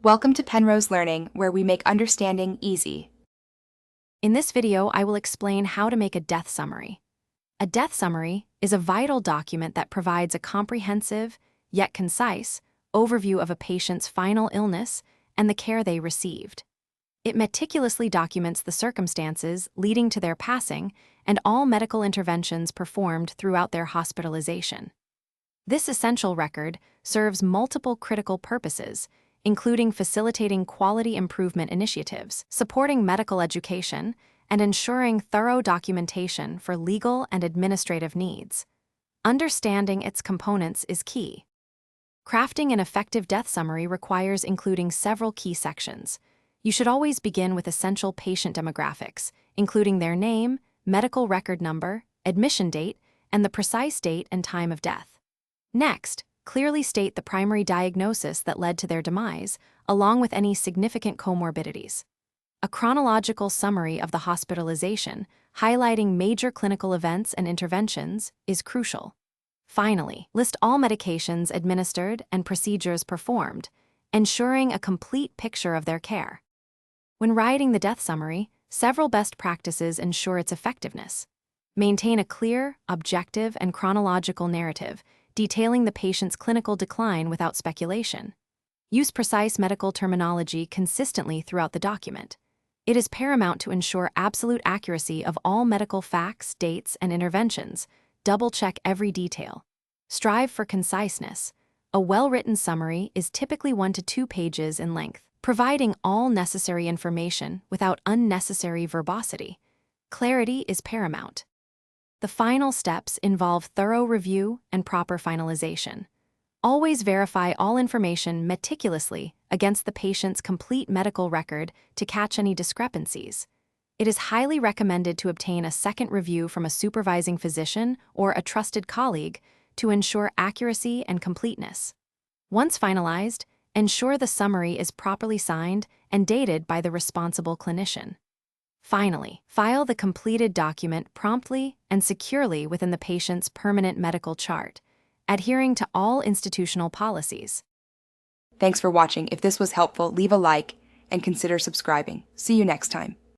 Welcome to Penrose Learning, where we make understanding easy. In this video, I will explain how to make a death summary. A death summary is a vital document that provides a comprehensive, yet concise, overview of a patient's final illness and the care they received. It meticulously documents the circumstances leading to their passing and all medical interventions performed throughout their hospitalization. This essential record serves multiple critical purposes, including facilitating quality improvement initiatives, supporting medical education, and ensuring thorough documentation for legal and administrative needs. Understanding its components is key. Crafting an effective death summary requires including several key sections. You should always begin with essential patient demographics, including their name, medical record number, admission date, and the precise date and time of death. Next, clearly state the primary diagnosis that led to their demise, along with any significant comorbidities. A chronological summary of the hospitalization, highlighting major clinical events and interventions, is crucial. Finally, list all medications administered and procedures performed, ensuring a complete picture of their care. When writing the death summary, several best practices ensure its effectiveness. Maintain a clear, objective, and chronological narrative, detailing the patient's clinical decline without speculation. Use precise medical terminology consistently throughout the document. It is paramount to ensure absolute accuracy of all medical facts, dates, and interventions. Double-check every detail. Strive for conciseness. A well-written summary is typically 1 to 2 pages in length, providing all necessary information without unnecessary verbosity. Clarity is paramount. The final steps involve thorough review and proper finalization. Always verify all information meticulously against the patient's complete medical record to catch any discrepancies. It is highly recommended to obtain a second review from a supervising physician or a trusted colleague to ensure accuracy and completeness. Once finalized, ensure the summary is properly signed and dated by the responsible clinician. Finally, file the completed document promptly and securely within the patient's permanent medical chart, adhering to all institutional policies. Thanks for watching. If this was helpful, leave a like and consider subscribing. See you next time.